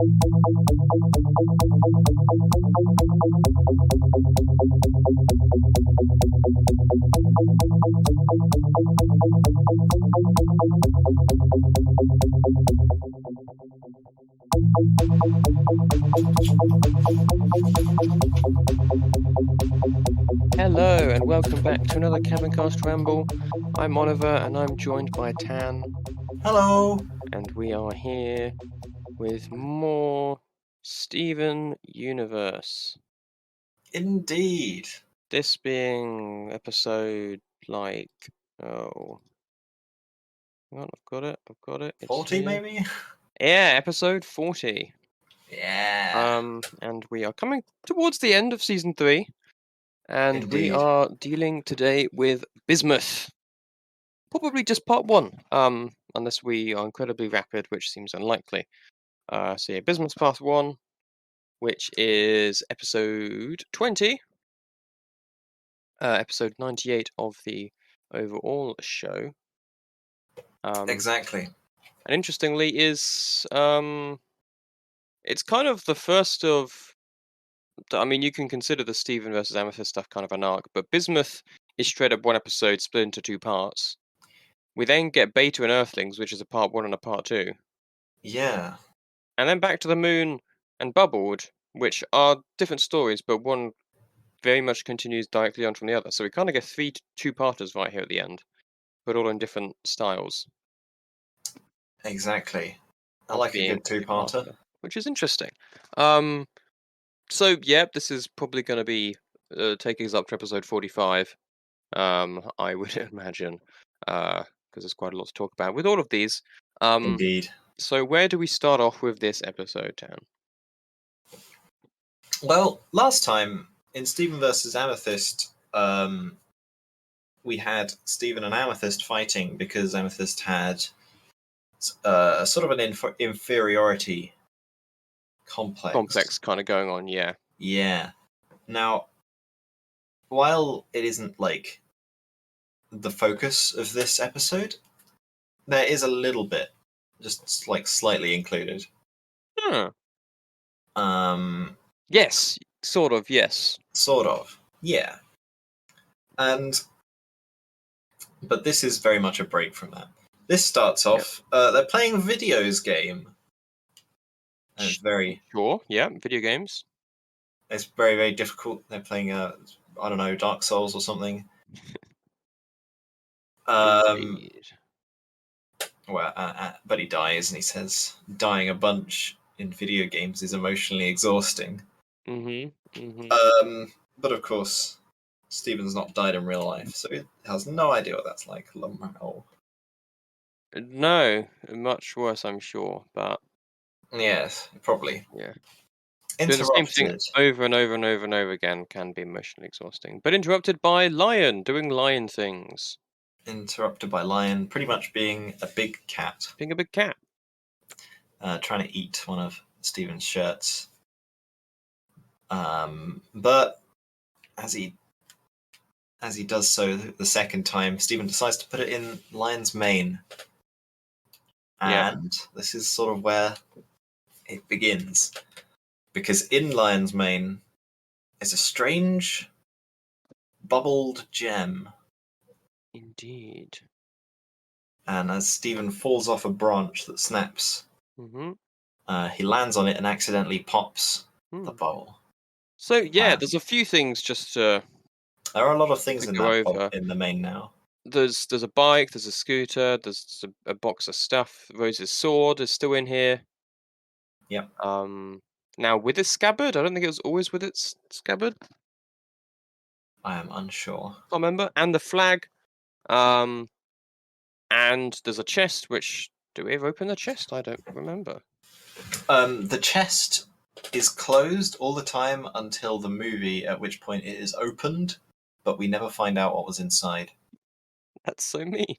Hello and welcome back to another Cabincast Ramble. I'm Oliver and I'm joined by Tan, Hello. and we are here with more Steven Universe. Indeed. This being episode oh, hang on, I've got it. It's 40 here. maybe? Yeah, episode 40. Yeah. And we are coming towards the end of season 3, and we Indeed. are dealing today with Bismuth. Probably just part 1, unless we are incredibly rapid, which seems unlikely. So yeah, Bismuth part 1, which is episode 20, episode 98 of the overall show. Exactly. And interestingly is, it's kind of the first of, I mean, you can consider the Steven versus Amethyst stuff kind of an arc, but Bismuth is straight up one episode split into 2 parts. We then get Beta and Earthlings, which is a part 1 and a part 2. Yeah. And then Back to the Moon and Bubbled, which are different stories, but one very much continues directly on from the other. So we kind of get 3 two-parters right here at the end, but all in different styles Exactly. I of like a being good two-parter. which is interesting. So yeah, this is probably going to be taking us up to episode 45. I would imagine, because there's quite a lot to talk about with all of these. Indeed. So where do we start off with this episode, Tan? Well, last time in Steven versus Amethyst, we had Steven and Amethyst fighting because Amethyst had sort of an inferiority Complex kind of going on, yeah. Yeah. Now, while it isn't like the focus of this episode, there is a little bit, just like slightly included. Huh. Um, Yes, sort of, yes. Sort of, yeah. But this is very much a break from that. This starts off. They're playing a videos game. And it's very. Sure, yeah, video games. It's very, very difficult. They're playing I don't know, Dark Souls or something. Indeed. Well, but he dies, and he says dying a bunch in video games is emotionally exhausting. But of course, Steven's not died in real life, so he has no idea what that's like. Oh. No, much worse, I'm sure, but Yes, probably. yeah. Doing the same thing Interrupted. over and over and over and over again can be emotionally exhausting. But interrupted by Lion doing lion things. Interrupted by Lion, pretty much being a big cat. Being a big cat. Trying to eat one of Steven's shirts. But as he does so the second time, Steven decides to put it in Lion's mane. And this is sort of where it begins. Because in Lion's mane is a strange bubbled gem. Indeed. And as Steven falls off a branch that snaps, he lands on it and accidentally pops the bubble. So yeah, there's a few things just to. There are a lot of things in over. In the main now. There's a bike, there's a scooter, there's a box of stuff. Rose's sword is still in here. Yep. Now with its scabbard, I don't think it was always with its scabbard. I am unsure. Can't remember. And the flag. And there's a chest. Which do we ever open the chest? I don't remember. The chest is closed all the time until the movie, at which point it is opened, but we never find out what was inside. That's so mean.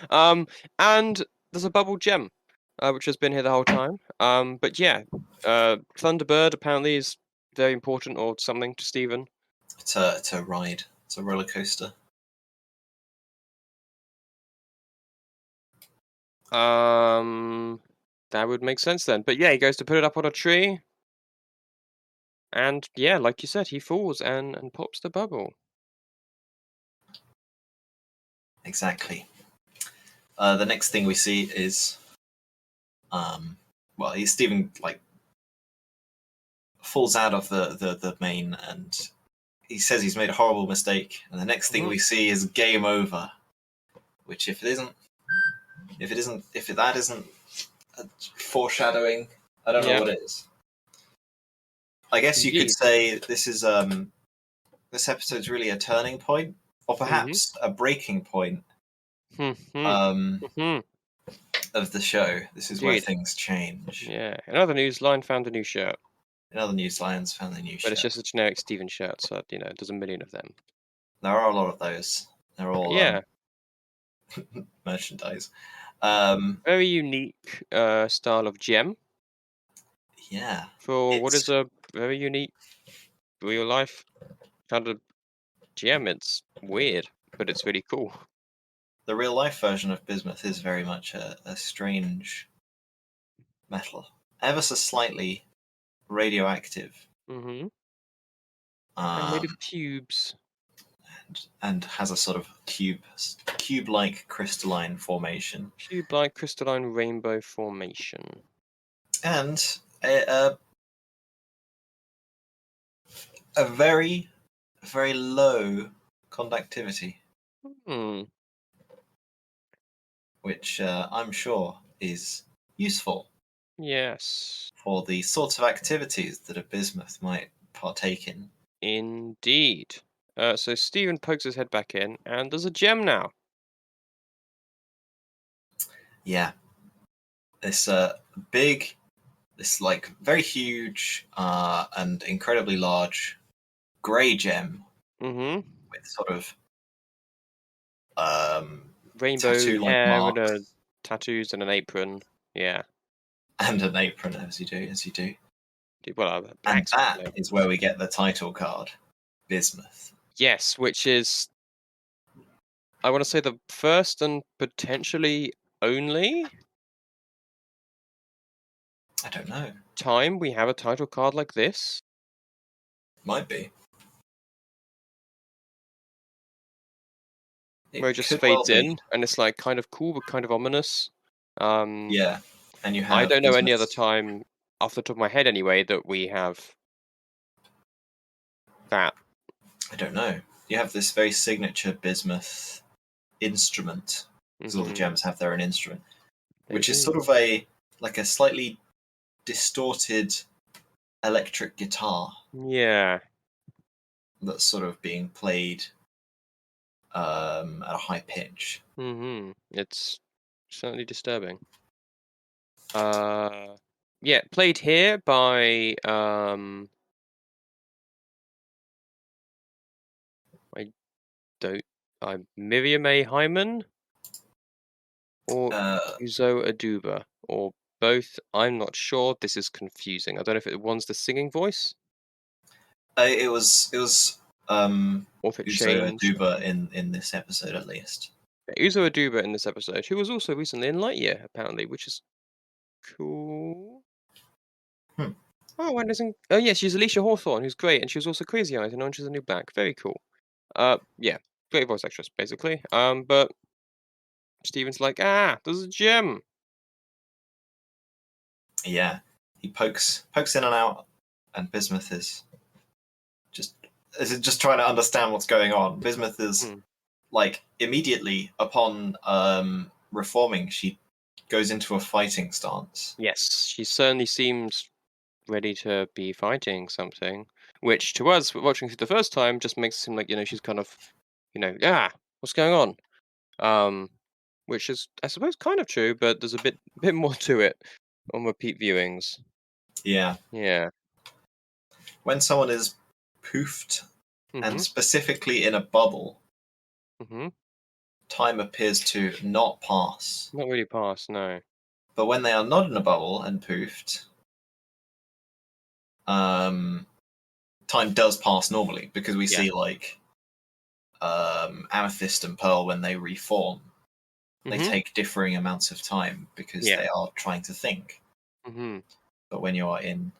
And there's a bubble gem, which has been here the whole time. But yeah, Thunderbird apparently is very important or something to Steven. It's a ride. It's a roller coaster. That would make sense then. But yeah, he goes to put it up on a tree, and yeah, like you said, he falls and pops the bubble. Exactly. The next thing we see is, Stephen like falls out of the main, and he says he's made a horrible mistake. And the next thing we see is game over. Which, if that isn't foreshadowing, I don't know what it is. I guess you could say this is this episode's really a turning point, or perhaps a breaking point of the show. This is where things change. Yeah, another news line found a new shirt. Another news lines found a new shirt. But it's just a generic Steven shirt, so there's a million of them. There are a lot of those. They're all merchandise. Very unique style of gem. Yeah. For what is a very unique real life kind of gem. It's weird, but it's really cool. The real life version of bismuth is very much a strange metal. Ever so slightly radioactive. Mm-hmm. And made of cubes. And has a sort of cube-like crystalline formation. Cube-like crystalline rainbow formation. And a very, very low conductivity. Which I'm sure is useful. Yes. For the sorts of activities that a bismuth might partake in. Indeed. So Stephen pokes his head back in, and there's a gem now. Yeah. This like very huge and incredibly large grey gem. Mm-hmm. With sort of rainbow tattoo-like hair marks. and tattoos and an apron. Yeah. And an apron, as you do. Well, and that is where we get the title card, Bismuth. Yes, which is, I want to say, the first and potentially only. I don't know. Time we have a title card like this. Might be. Where it just fades in, and it's like kind of cool but kind of ominous. Yeah, and you have. I don't know any other time, off the top of my head anyway, that we have that. I don't know. You have this very signature bismuth instrument, because all the gems have their own instrument, which is sort of a slightly distorted electric guitar. Yeah. That's sort of being played at a high pitch. Mm-hmm. It's certainly disturbing. Yeah, played here by Miriam A. Hyman or Uzo Aduba, or both. I'm not sure. This is confusing. I don't know if one's the singing voice. It was or if it Uzo Aduba in this episode at least. Uzo Aduba in this episode, who was also recently in Lightyear, apparently, which is cool. Oh, and isn't? Oh, yeah, she's Alicia Hawthorne, who's great, and she was also Crazy Eyes in Orange Is the New Black. Very cool. Yeah, great voice actress, basically. But Steven's like, there's a gem. Yeah, he pokes in and out, and Bismuth is just trying to understand what's going on. Bismuth is like immediately upon reforming, she goes into a fighting stance. Yes, she certainly seems ready to be fighting something, which to us watching through the first time just makes it seem like she's kind of what's going on, which is I suppose kind of true, but there's a bit more to it on repeat viewings. Yeah when someone is poofed and specifically in a bubble, time appears to not really pass, no. But when they are not in a bubble and poofed, time does pass normally, because we see like Amethyst and Pearl, when they reform, they take differing amounts of time because they are trying to think. Mm-hmm. But when you're in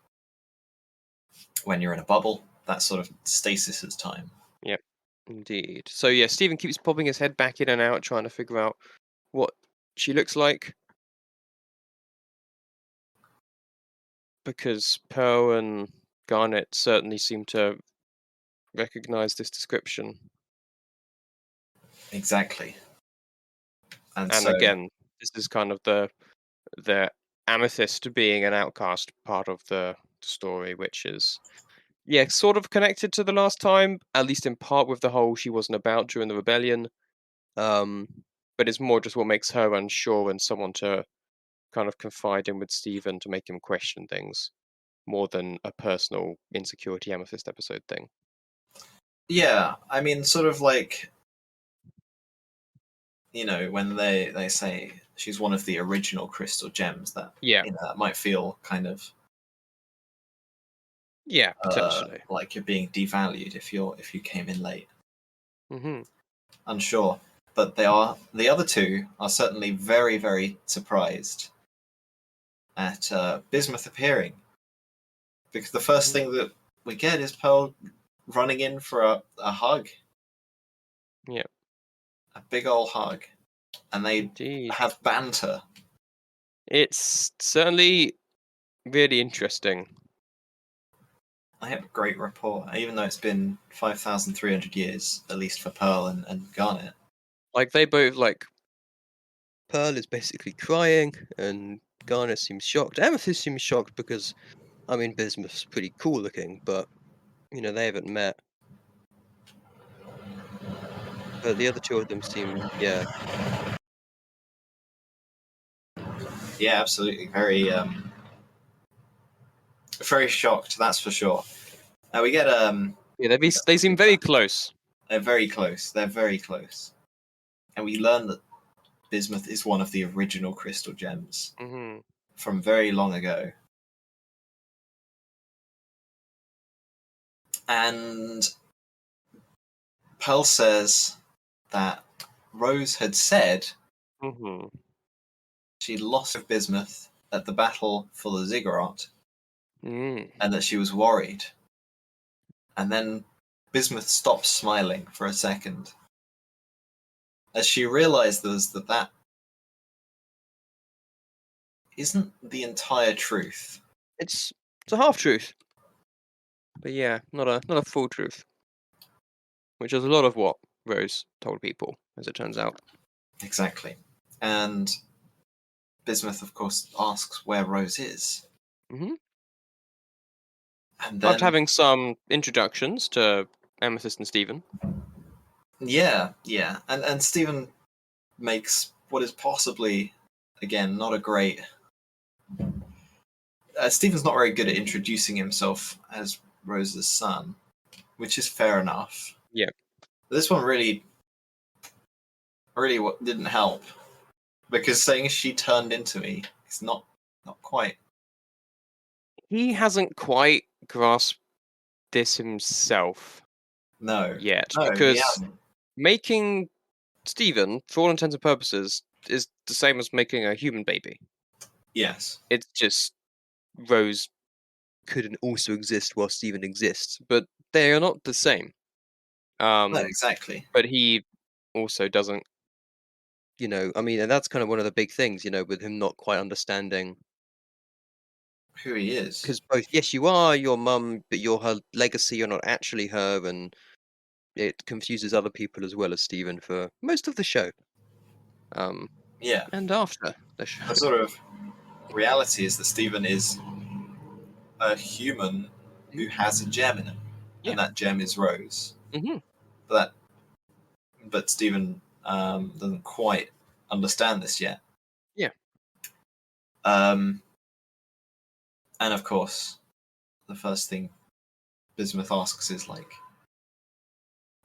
a bubble, that's sort of stasis is time. Yep, indeed. So yeah, Stephen keeps popping his head back in and out, trying to figure out what she looks like, because Pearl and Garnet certainly seem to recognize this description. Exactly. And And so, again, this is kind of the Amethyst being an outcast part of the story, which is yeah, sort of connected to the last time, at least in part with the whole she wasn't about during the rebellion. Um, but it's more just what makes her unsure and someone to kind of confide in with Stephen to make him question things more than a personal insecurity Amethyst episode thing. yeah, I mean, sort of like, when they say she's one of the original crystal gems, that Yeah, that might feel kind of yeah, potentially. like you're being devalued if you came in late. Hmm. Unsure, but the other two are certainly very, very surprised at Bismuth appearing, because the first Hmm. thing that we get is Pearl running in for a hug, Yeah, a big old hug, and they indeed. have banter. It's certainly really interesting. I have a great rapport, even though it's been 5,300 years, at least for Pearl and Garnet. Like they both like Pearl is basically crying, and Garnet seems shocked. Amethyst seems shocked because I mean Bismuth's pretty cool looking, but they haven't met. But the other two of them seem yeah. Yeah, absolutely. Very, very shocked, that's for sure. Now we get Yeah, they seem very close. they're very close. They're very close, and we learn that Bismuth is one of the original crystal gems Hmm. from very long ago. And Pearl says that Rose had said Hmm. she'd lost Bismuth at the battle for the ziggurat, Mm. and that she was worried. And then Bismuth stops smiling for a second, as she realizes that isn't the entire truth. It's a half truth, but yeah, not a full truth, which is a lot of what Rose told people, as it turns out. Exactly. And Bismuth, of course, asks where Rose is. Hmm. And After then, having some introductions to Amethyst and Stephen. yeah. And Stephen makes what is possibly, again, not a great. Stephen's not very good at introducing himself as Rose's son, which is fair enough. Yeah, But this one really didn't help, because saying she turned into me is not quite. he hasn't quite grasped this himself No, yet, no, he because hasn't. making Stephen, for all intents and purposes, is the same as making a human baby. Yes, It's just Rose couldn't also exist while Stephen exists, but they are not the same. no, Um, exactly. but he also doesn't, I mean, and that's kind of one of the big things, with him not quite understanding. Who he is. Because both, yes, you are your mum, but you're her legacy. You're not actually her, and it confuses other people as well as Stephen for most of the show. Um, Yeah, and after the show. the sort of reality is that Stephen is a human who Mhm. has a gem in him, Yeah. and that gem is Rose. Hmm. But Stephen doesn't quite understand this yet. Yeah. Um, and of course, the first thing Bismuth asks is like,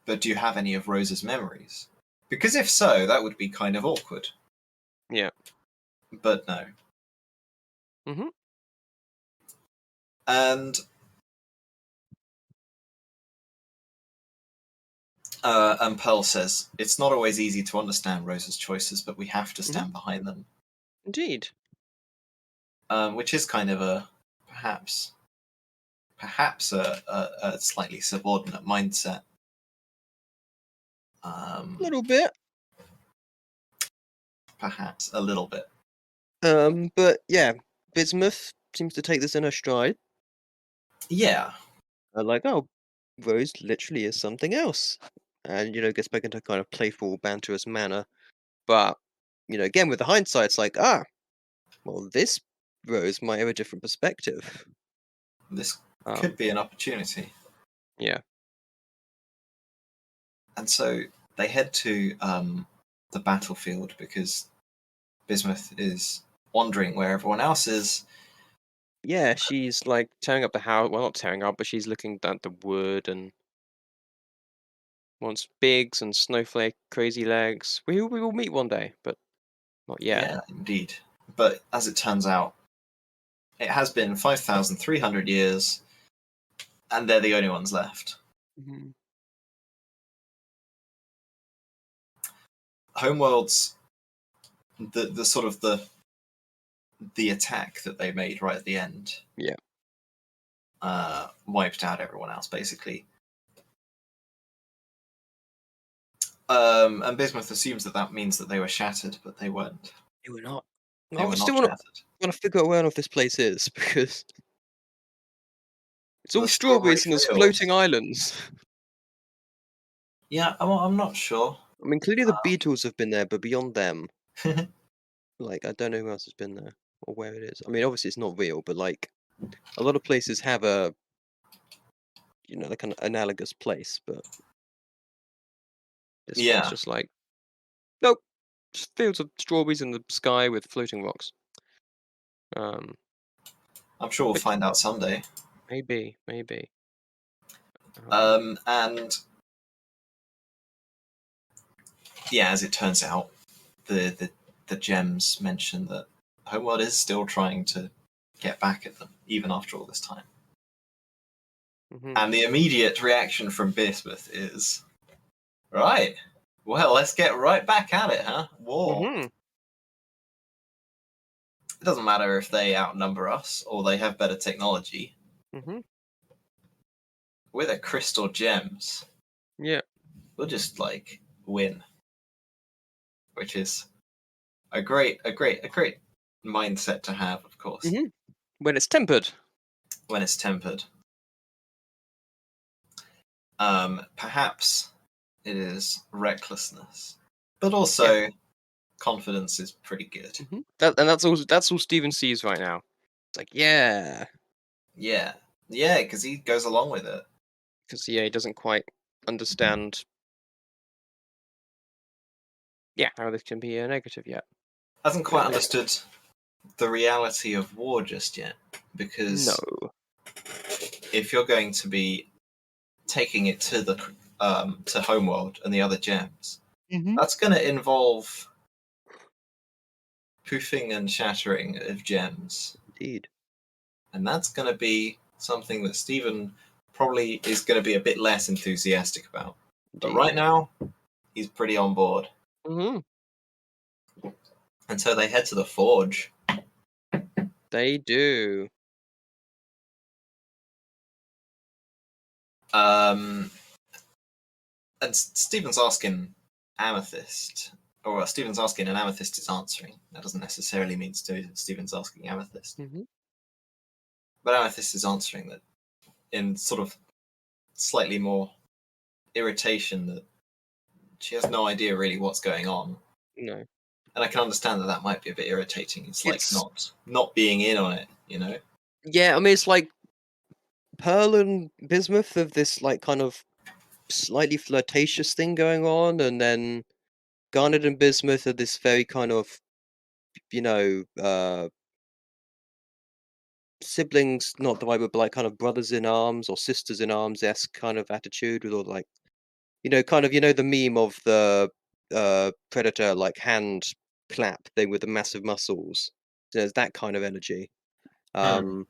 "But do you have any of Rose's memories?" Because if so, that would be kind of awkward. Yeah. But no. Hmm. And Pearl says, "It's not always easy to understand Rose's choices, but we have to Hmm. stand behind them." Indeed. which is kind of a perhaps a slightly subordinate mindset. A little bit. Perhaps a little bit. But yeah, Bismuth seems to take this in her stride. Yeah, Like, oh, Rose literally is something else. And, gets back into kind of playful, banterous manner. But, again, with the hindsight, it's like, well, this Rose might have a different perspective. this Um, could be an opportunity. yeah. And so they head to the battlefield because Bismuth is wondering where everyone else is. Yeah, she's like tearing up the house. Well, not tearing up, but she's looking at the wood and wants Biggs and Snowflake, Crazy Legs. We will meet one day, but not yet. Yeah, indeed. But as it turns out, it has been 5,300 years, and they're the only ones left. Mhm. Homeworld's the sort of the attack that they made right at the end. Yeah. Wiped out everyone else basically. And Bismuth assumes that means that they were shattered, but they weren't. They were not. They I were still not want shattered. to figure out where this place is because it's all The strawberry strawberries and there's fields. floating islands. Yeah, I'm not sure. I mean, clearly the Beatles have been there, but beyond them, like, I don't know who else has been there or where it is. I mean, obviously it's not real, but like, a lot of places have a, like an analogous place, but this one's Yeah, just like, nope, just fields of strawberries in the sky with floating rocks. Um, I'm sure we'll which find out someday. maybe. And yeah, as it turns out, the gems mention that Homeworld is still trying to get back at them, even after all this time. Mhm. And the immediate reaction from Bismuth is, right, well, let's get right back at it, huh? War. Mhm. It doesn't matter if they outnumber us or they have better technology. Mhm. With the crystal gems, Yeah. we'll just like win, which is a great mindset to have, of course, Mhm. When it's tempered. when it's tempered. Perhaps it is recklessness, but Yeah. also confidence is pretty good. Mhm. That's all Steven sees right now. It's like, yeah, Yeah, yeah, because he goes along with it. because he doesn't quite understand. Yeah, how this can be a negative yet. Hasn't But quite it is. understood the reality of war just yet, No. because if you're going to be taking it to the to Homeworld and the other gems, Mhm. that's going to involve poofing and shattering of gems, Indeed. and that's going to be something that Stephen probably is going to be a bit less enthusiastic about. But Indeed. right now, he's pretty on board, Mhm. and so they head to the forge. They do. Um, and Stephen's asking Amethyst, or Stephen's asking and Amethyst is answering. That doesn't necessarily mean Stephen's asking Amethyst, Mhm. but Amethyst is answering that in sort of slightly more irritation that she has no idea really what's going on. No. And I can understand that might be a bit irritating. It's like It's not being in on it, you know. yeah. I mean, it's like Pearl and Bismuth have this like kind of slightly flirtatious thing going on, and then Garnet and Bismuth are this very kind of you know siblings, not the right word, but like kind of brothers in arms or sisters in arms esque kind of attitude with all like kind of the meme of the predator like hand clap thing with the massive muscles. There's that kind of energy. Hmm. Um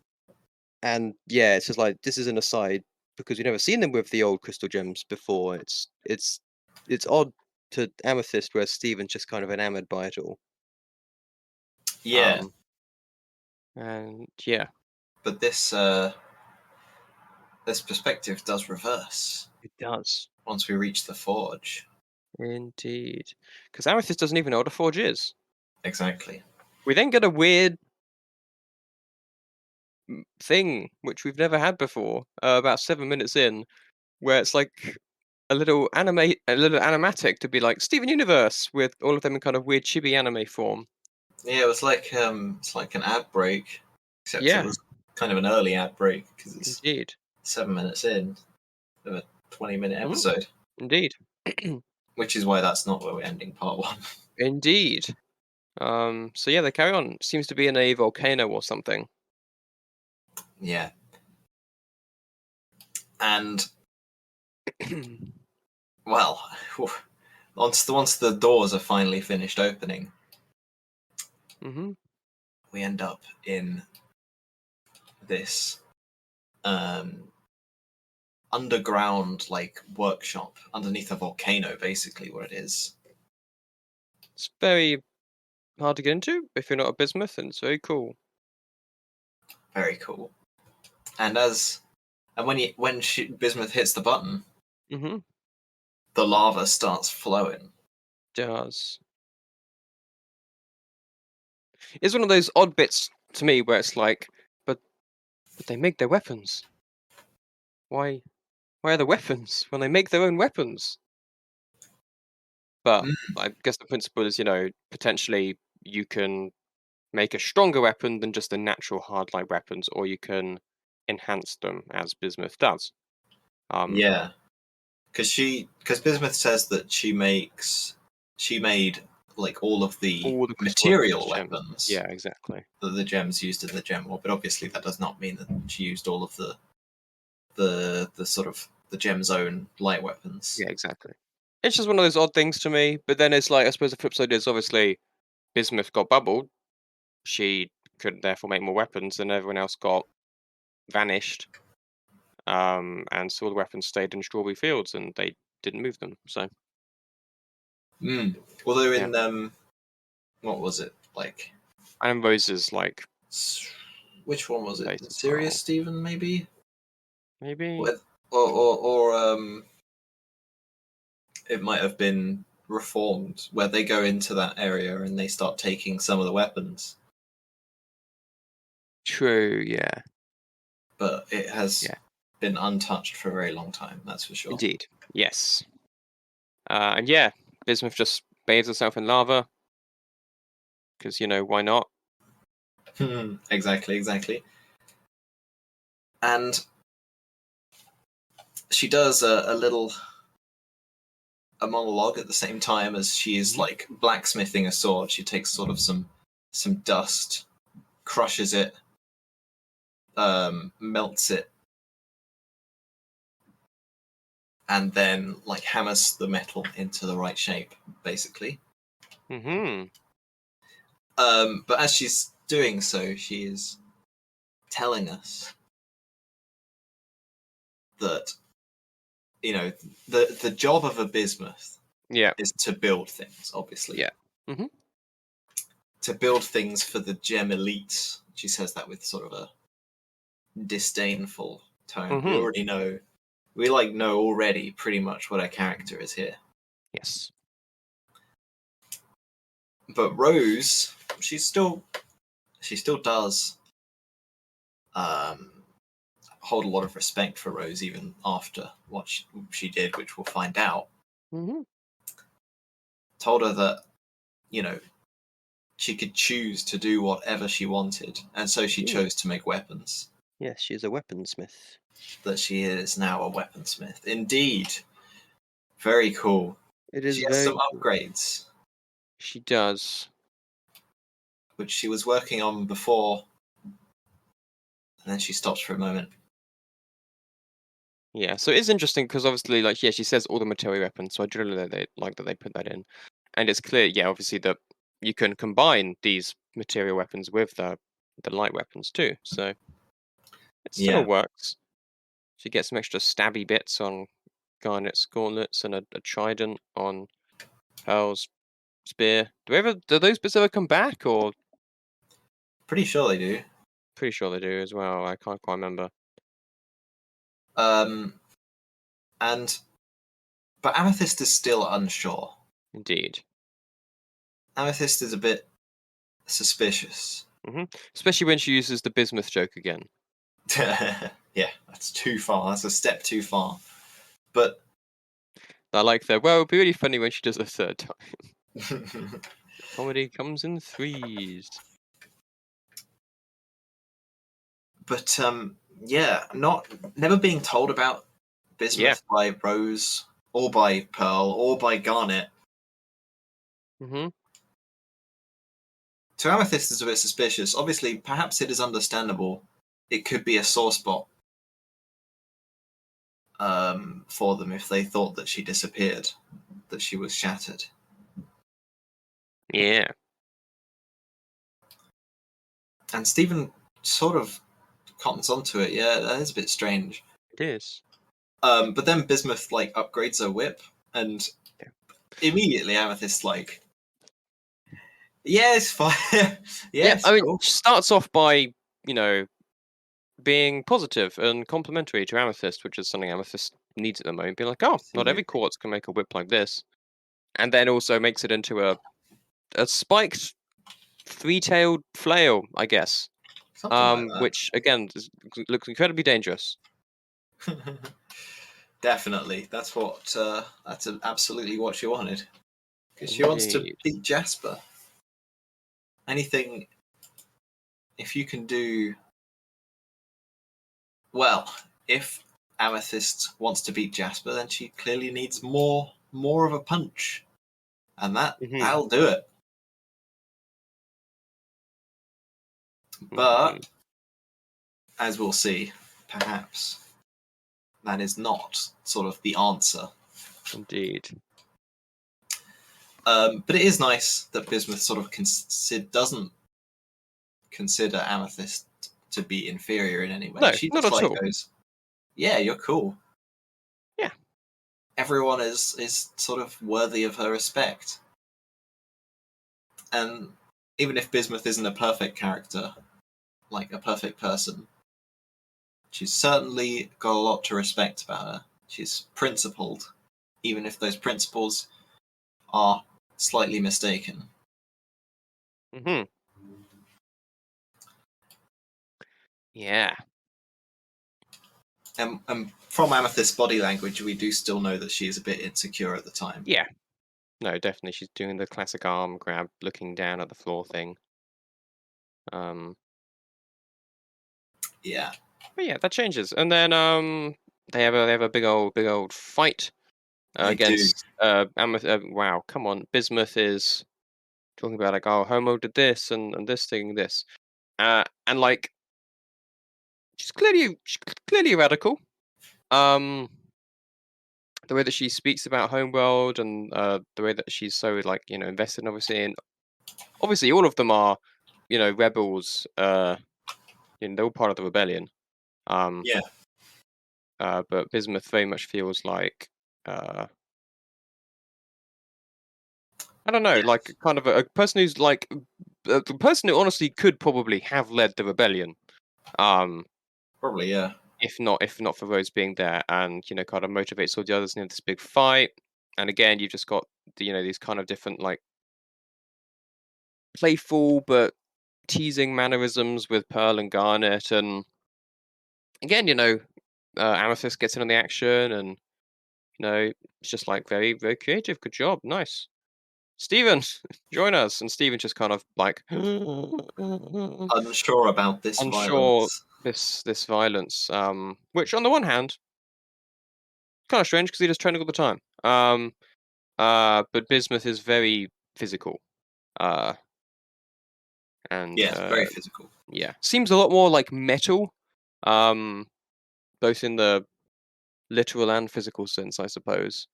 and yeah, it's just like this is an aside because we've never seen them with the old crystal gems before. It's odd to Amethyst where Steven's just kind of enamored by it all. Yeah, Um And yeah, But this perspective does reverse it does. once we reach the forge. Indeed. Because Amethyst doesn't even know what a forge is. Exactly. We then get a weird thing, which we've never had before, about 7 minutes in, where it's like a little animatic to be like Steven Universe with all of them in kind of weird chibi anime form. Yeah, it was like it's like an ad break, except it Yeah, was kind of an early ad break because it's indeed. 7 minutes in of a 20-minute Mhm, episode, indeed. which is why that's not where we're ending part one. Indeed. So yeah, they carry on. Seems to be in a volcano or something. Yeah, and well, once the doors are finally finished opening, hmm we end up in this um, underground like workshop underneath a volcano, basically what it is. It's very hard to get into if you're not a bismuth, and it's very cool. Very cool. And when Bismuth hits the button, hmm the lava starts flowing. Does. It's one of those odd bits to me where it's like, but they make their weapons. Why why are the weapons when they make their own weapons? But Mm, I guess the principle is, potentially you can make a stronger weapon than just the natural hard light weapons, or you can enhance them as Bismuth does. Um, yeah, because Bismuth says that she made like all of the all the crystal weapons as material gems. weapons Yeah, exactly. that the gems used in the gem war, but obviously that does not mean that she used all of the sort of the gem's own light weapons. Yeah, exactly. It's just one of those odd things to me. But then it's like, I suppose the flip side is obviously Bismuth got bubbled. She could therefore make more weapons, and everyone else got vanished. And so all the weapons stayed in Strawberry Fields, and they didn't move them. So Mm. Although yeah, in what was it like? and Rose's like Which one was it? base as Sirius well. Stephen, maybe? Maybe With, or it might have been Reformed, where they go into that area and they start taking some of the weapons. true. Yeah, But it has yeah, been untouched for a very long time, that's for sure. indeed. Yes. And yeah, Bismuth just bathes herself in lava because why not? Exactly, exactly. And she does a monologue at the same time as she's hmm like blacksmithing a sword. She takes sort of some dust, crushes it, melts it, and then like hammers the metal into the right shape, basically. hmm But as she's doing so, she is telling us that the job of a bismuth Yeah, is to build things, obviously, yeah. hmm to build things for the gem elites. She says that with sort of a disdainful tone. We hmm already know, we like know already pretty much what our character is here. Yes. But Rose, she still does um, hold a lot of respect for Rose even after what she did, which we'll find out. hmm Told her that you know she could choose to do whatever she wanted, and so she Mm. chose to make weapons. Yes, she is a weaponsmith. That she is now a weaponsmith. Indeed, very cool. It She is has some very cool. upgrades, She does. which she was working on before, and then she stops for a moment. Yeah, so it's interesting because obviously, like, yeah, she says all the material weapons, so I do know that they put that in, and it's clear, yeah, obviously that you can combine these material weapons with the light weapons too, so it still Yeah, works. She gets some extra stabby bits on Garnet's gauntlets and a trident on Pearl's spear. Do those bits ever come back, or pretty sure they do. pretty sure they do as well. I can't quite remember. And but Amethyst is still unsure. Indeed. Amethyst is a bit suspicious. Especially when she uses the bismuth joke again. Yeah, that's too far. That's a step too far. But I like that. Well, it'd be really funny when she does it a third time. Comedy comes in threes. but yeah, never being told about Bismuth by Rose or by Pearl or by Garnet. To Amethyst is a bit suspicious. Obviously, perhaps it is understandable. It could be a sore spot for them if they thought that she disappeared, that she was shattered. Yeah. And Stephen sort of cottons onto it. Yeah, that is a bit strange. It is. But then Bismuth upgrades her whip, and immediately Amethyst yeah, it's fine. Yeah, it's I mean, cool. she starts off by, being positive and complimentary to Amethyst, which is something Amethyst needs at the moment. Being like, oh, not every quartz can make a whip like this. And then also makes it into a spiked three-tailed flail, I guess. Something like that. Which, again, looks incredibly dangerous. Definitely. That's absolutely what she wanted. Because she wants to beat Jasper. Anything, if you can do... Well, if Amethyst wants to beat Jasper, then she clearly needs more of a punch. And that'll do it. But, as we'll see, perhaps, that is not sort of the answer. Indeed. But it is nice that Bismuth sort of doesn't consider Amethyst to be inferior in any way. No, She not just at all. goes, yeah, you're cool. Yeah. Everyone is sort of worthy of her respect. And even if Bismuth isn't a perfect character, like a perfect person, she's certainly got a lot to respect about her. She's principled, even if those principles are slightly mistaken. Yeah. And from Amethyst's body language, we do still know that she is a bit insecure at the time. Yeah. No, definitely. She's doing the classic arm grab, looking down at the floor thing. Yeah. But yeah, that changes. And then they have a big old fight against Amethyst. Wow, come on. Bismuth is talking about like, oh, Homo did this and this thing, this. And like she's clearly a radical. The way that she speaks about Homeworld and the way that she's so invested obviously all of them are, rebels, they're all part of the rebellion. Yeah. But Bismuth very much feels like I don't know, like kind of a person who's like the person who honestly could probably have led the rebellion. Probably, yeah. If not for Rose being there and kind of motivates all the others in this big fight. And again, you've just got these kind of different like playful but teasing mannerisms with Pearl and Garnet, and again, Amethyst gets in on the action, and it's just like very, very creative. Good job, nice. Steven, join us. And Steven just kind of like unsure about this violence. This violence. Which on the one hand, kind of strange because he does training all the time. But Bismuth is very physical. And very physical. Yeah, seems a lot more like metal. Both in the literal and physical sense, I suppose.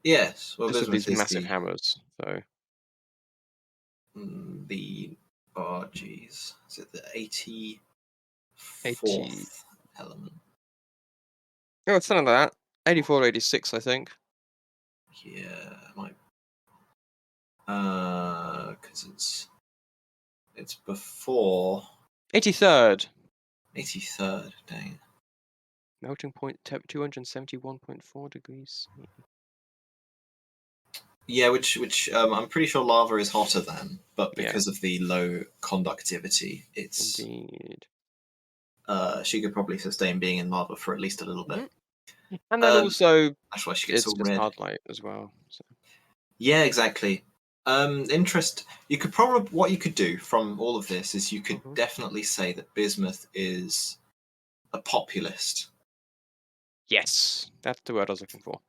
Yes, well, just with Bismuth these is massive hammers. So is it the 84th 80. element? Oh, it's something like that. 84, 86, I think. Yeah, might. Because it's before 83rd. 83rd, dang. Melting point 271.4 degrees. Yeah, which I'm pretty sure lava is hotter than, but Yeah. because of the low conductivity, it's Indeed. she could probably sustain being in lava for at least a little bit. And then also, That's why she gets it's all just red. hard light as well. So. Yeah, exactly. You could probably what you could do from all of this is you could definitely say that Bismuth is a populist. Yes, that's the word I was looking for.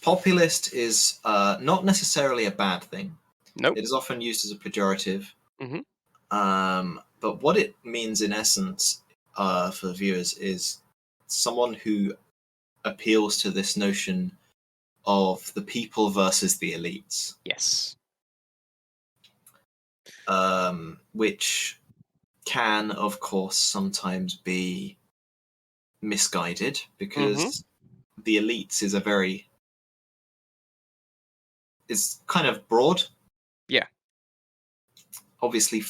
Populist is not necessarily a bad thing. Nope. It is often used as a pejorative. Mm-hmm. But what it means in essence for viewers is someone who appeals to this notion of the people versus the elites. Yes. Which can, of course, sometimes be misguided because the elites is kind of broad. Yeah. Obviously,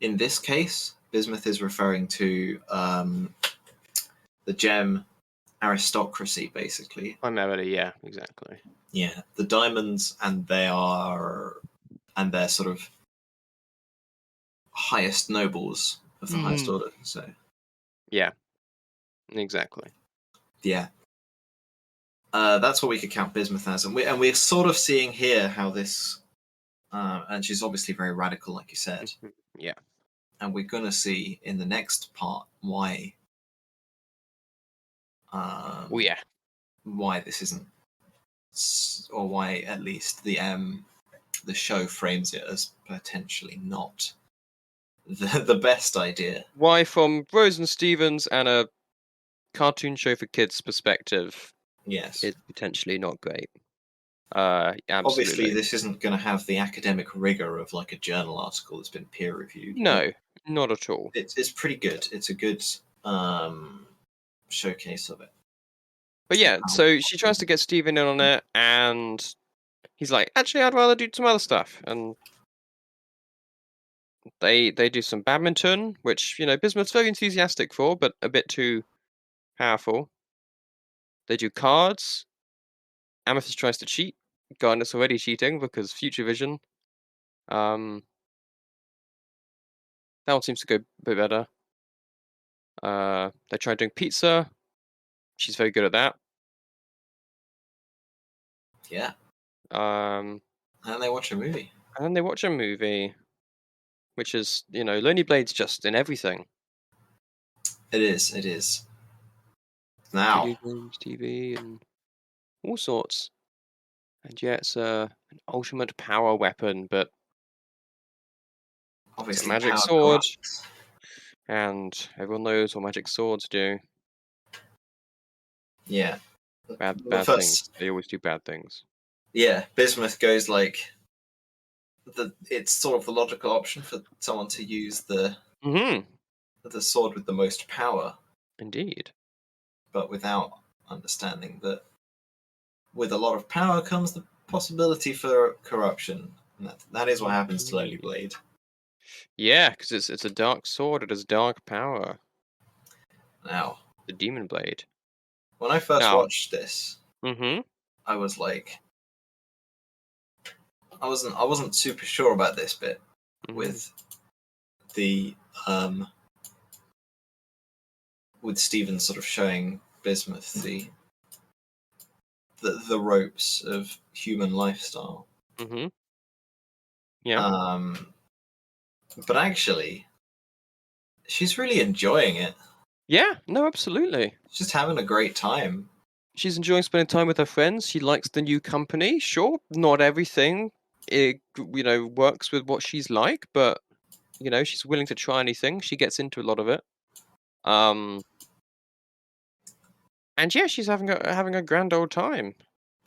in this case, Bismuth is referring to the gem aristocracy, basically. Primarily, yeah, exactly. Yeah, the diamonds and their sort of highest nobles of the highest order. So yeah, exactly. Yeah, that's what we could count Bismuth as, and we're sort of seeing here how this, and she's obviously very radical, like you said. Yeah, and we're gonna see in the next part why. oh yeah, Why this isn't, or why at least the show frames it as potentially not the best idea. Why, from Rose and Stevens and a cartoon show for kids perspective, Yes. it's potentially not great. Obviously, Absolutely. this isn't going to have the academic rigor of like a journal article that's been peer reviewed. No, not at all. It's pretty good. It's a good showcase of it. But yeah, so she tries to get Steven in on it, and he's like, actually, I'd rather do some other stuff. And they do some badminton, which, Bismuth's very enthusiastic for, but a bit too powerful. They do cards. Amethyst tries to cheat. Garnet's already cheating because future vision. That one seems to go a bit better. They try doing pizza. She's very good at that. Yeah. And they watch a movie. And then they watch a movie, which is, Lonely Blade's just in everything. It is. It is. Now. Video games, TV, and all sorts. And yeah, it's an ultimate power weapon, but it's a Obviously, magic power sword. corrupts. And everyone knows what magic swords do. Yeah. Bad First, things. They always do bad things. Yeah, Bismuth goes like it's sort of the logical option for someone to use the sword with the most power. Indeed. But without understanding that with a lot of power comes the possibility for corruption. And that is what happens to Lonely Blade. Yeah, because it's a dark sword. It has dark power. Now, The Demon Blade. when I first watched this, I was like, I wasn't super sure about this bit with the with Stephen sort of showing Bismuth the ropes of human lifestyle. Yeah. But actually, she's really enjoying it. Yeah, no, absolutely. She's just having a great time. She's enjoying spending time with her friends. She likes the new company. Sure, not everything works with what she's like, but she's willing to try anything. She gets into a lot of it. And yeah, she's having a grand old time.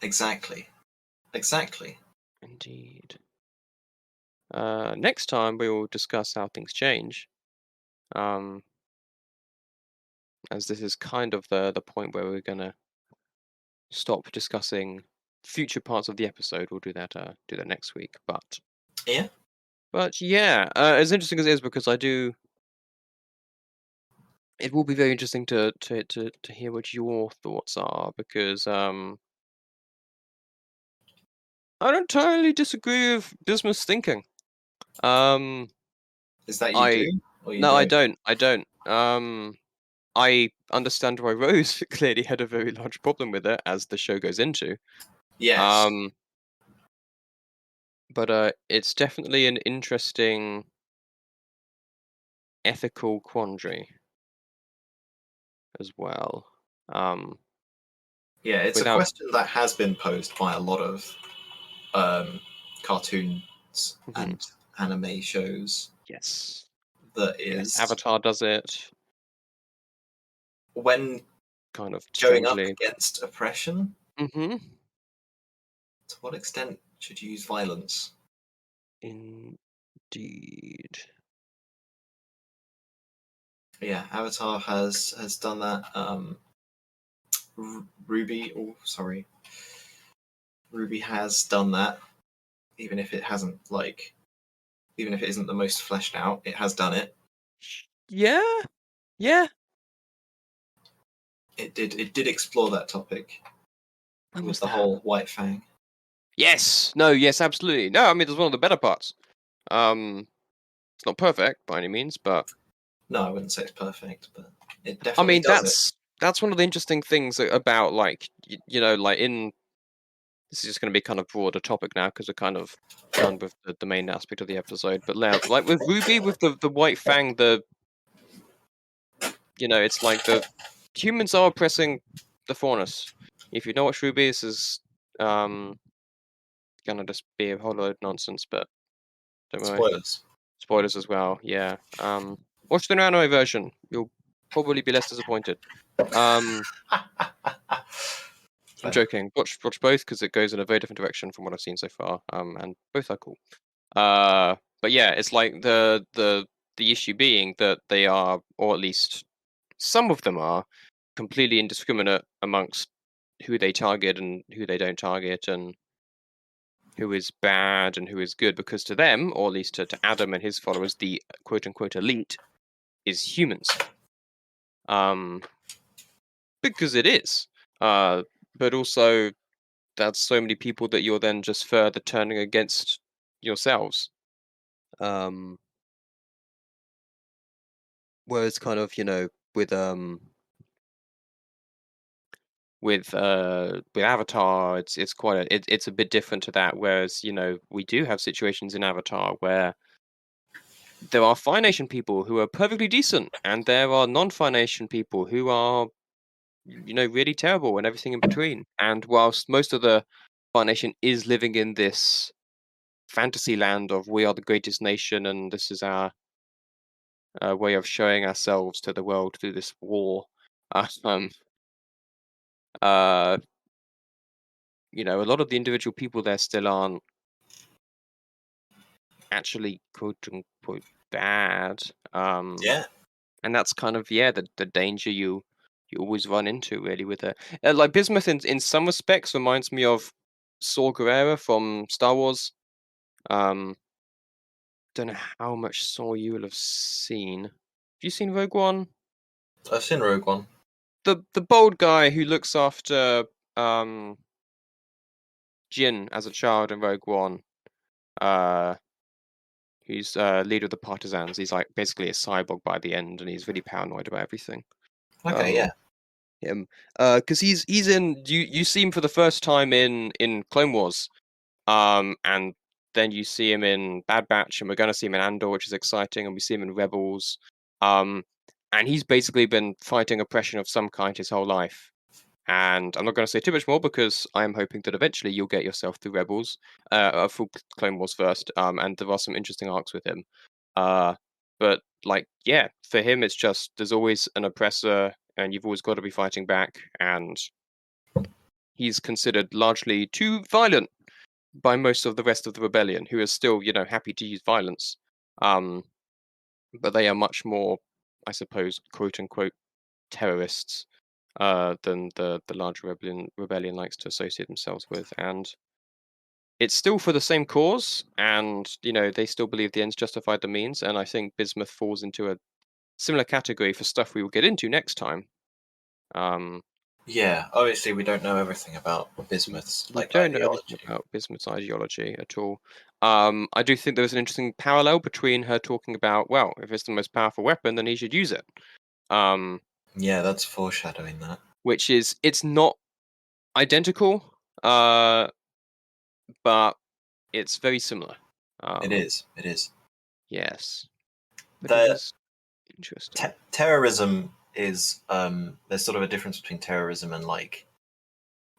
Exactly. Indeed. Next time we will discuss how things change. As this is kind of the point where we're gonna stop discussing future parts of the episode. We'll do that next week. But yeah, But yeah, as interesting as it is, because I do. It will be very interesting to hear what your thoughts are, because I don't totally disagree with Bismuth's thinking. Um, Is that you I do or you no, I don't? don't. I don't. I understand why Rose clearly had a very large problem with it, as the show goes into. Yes. Um, but it's definitely an interesting ethical quandary as well. Um, Yeah, it's a without. question that has been posed by a lot of um, cartoons Mhm. and anime shows. Yes, That yes, is, Avatar does it when kind of going up strangely. against oppression, Mm-hmm. to what extent should you use violence? Indeed. Yeah, Avatar has done that. Ruby, oh sorry, Ruby has done that. Even if it hasn't even if it isn't the most fleshed out, it has done it. Yeah, yeah. It did explore that topic When with was the that? whole White Fang. Yes. No. Yes. Absolutely. No. I mean, it's one of the better parts. It's not perfect by any means, but No, I wouldn't say it's perfect, but it I definitely mean, does it. that's one of the interesting things about, like, like, in this is just going to be kind of broader topic now, because we're kind of done with the main aspect of the episode. But like with Ruby, with the White Fang, it's like the humans are oppressing the faunus. If you don't watch Ruby, this is gonna just be a whole load of nonsense. But don't worry, Spoilers. spoilers as well. Yeah. Watch the anime version. You'll probably be less disappointed. Um, I'm Fair. joking. Watch both, because it goes in a very different direction from what I've seen so far. And both are cool. But yeah, it's like the issue being that they are, or at least some of them are, completely indiscriminate amongst who they target and who they don't target, and who is bad and who is good, because to them, or at least to Adam and his followers, the quote unquote elite is humans. Um, because it is. But also, that's so many people that you're then just further turning against yourselves. Um, whereas kind of, with with Avatar, it's quite it's a bit different to that. Whereas, we do have situations in Avatar where there are Fire Nation people who are perfectly decent, and there are non-Fire Nation people who are, really terrible, and everything in between. And whilst most of the Fire Nation is living in this fantasy land of, we are the greatest nation, and this is our way of showing ourselves to the world through this war. Uh, um, uh, a lot of the individual people there still aren't actually quote unquote bad. Yeah. And that's kind of, yeah, the danger you always run into, really, with it. Like, Bismuth in some respects reminds me of Saw Gerrera from Star Wars. Um, don't know how much Saw you will have seen. Have you seen Rogue One? I've seen Rogue One. The bold guy who looks after um Jin as a child in Rogue One. Uh, who's leader of the partisans. He's like basically a cyborg by the end, and he's really paranoid about everything. Okay, Um, yeah. him, because he's in, you see him for the first time in Clone Wars, and then you see him in Bad Batch, and we're going to see him in Andor, which is exciting, and we see him in Rebels. Um, and he's basically been fighting oppression of some kind his whole life. And I'm not going to say too much more, because I am hoping that eventually you'll get yourself through Rebels, full Clone Wars first, and there are some interesting arcs with him. Uh, but like, yeah, for him, it's just there's always an oppressor, and you've always got to be fighting back. And he's considered largely too violent by most of the rest of the rebellion, who are still, happy to use violence. Um, but they are much more, I suppose, quote unquote, terrorists, than the larger rebellion likes to associate themselves with. And it's still for the same cause, and they still believe the ends justified the means. And I think Bismuth falls into a similar category for stuff we will get into next time. Yeah, obviously we don't know everything about Bismuth's We don't know ideology. anything about Bismuth's ideology at all. I do think there was an interesting parallel between her talking about, well, if it's the most powerful weapon, then he should use it. Yeah, that's foreshadowing that. Which is, it's not identical, but it's very similar. It is. It is. Yes. But it is interesting. Terrorism is there's sort of a difference between terrorism and like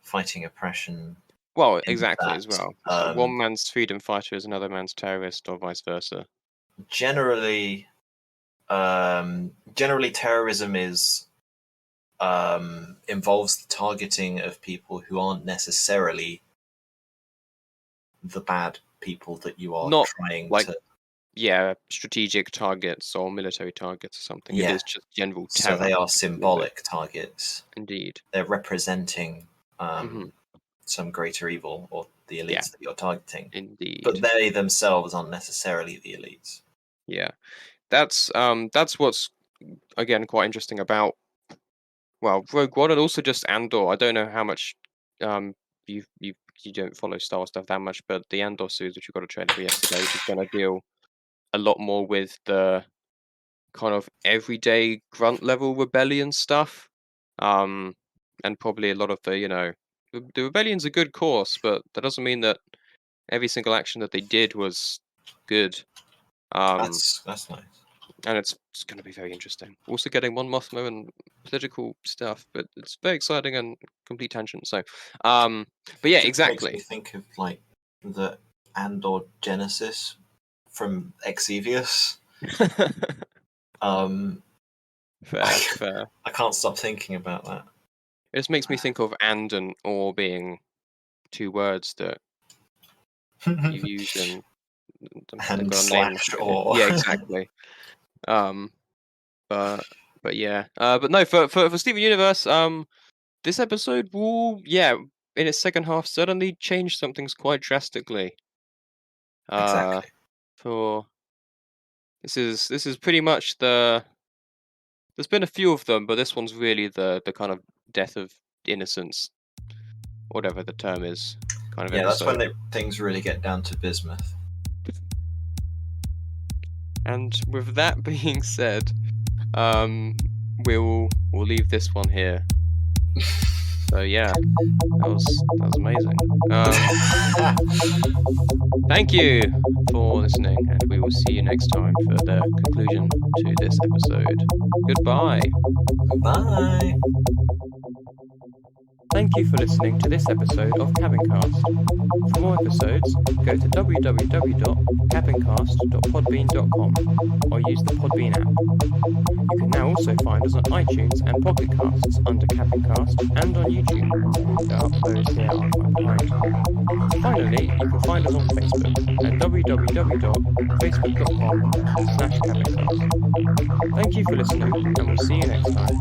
fighting oppression. Well, exactly, as well. that, One man's freedom fighter is another man's terrorist, or vice versa. Generally, terrorism is involves the targeting of people who aren't necessarily the bad people that you are Not trying like, to. Yeah, strategic targets or military targets or something. Yeah. It is just general terror. So they are symbolic targets. Indeed. They're representing Mhm. some greater evil or the elites that you're targeting. Indeed. But they themselves aren't necessarily the elites. Yeah. That's what's, again, quite interesting about, well, Rogue One, and also just Andor. I don't know how much you don't follow Star Wars stuff that much, but the Andor series, which we got a trailer for yesterday, which is going to deal a lot more with the kind of everyday grunt level rebellion stuff, and probably a lot of the the rebellion's a good course, but that doesn't mean that every single action that they did was good. That's nice. And it's going to be very interesting. Also getting Mon Mothma and political stuff, but it's very exciting and complete tangent. So, but yeah, It exactly. makes me think of like the Andor Genesis from Exevius. Fair. I can't stop thinking about that. It just makes me think of and or being two words that you use in and slash or. Yeah, exactly. But yeah. But no, for Steven Universe, this episode will, in its second half, certainly change some things quite drastically. Exactly. For this is pretty much there's been a few of them, but this one's really the kind of death of innocence, whatever the term is, kind of episode. That's when things really get down to Bismuth. And with that being said, we'll leave this one here. So yeah, that was amazing. Thank you for listening, and we will see you next time for the conclusion to this episode. Goodbye. Bye. Thank you for listening to this episode of Cabincast. For more episodes, go to www.cabincast.podbean.com or use the Podbean app. You can now also find us on iTunes and Pocket Casts under Cabincast and on YouTube. The uploads here are quite behind. Finally, you can find us on Facebook at www.facebook.com/Cabincast. Thank you for listening, and we'll see you next time.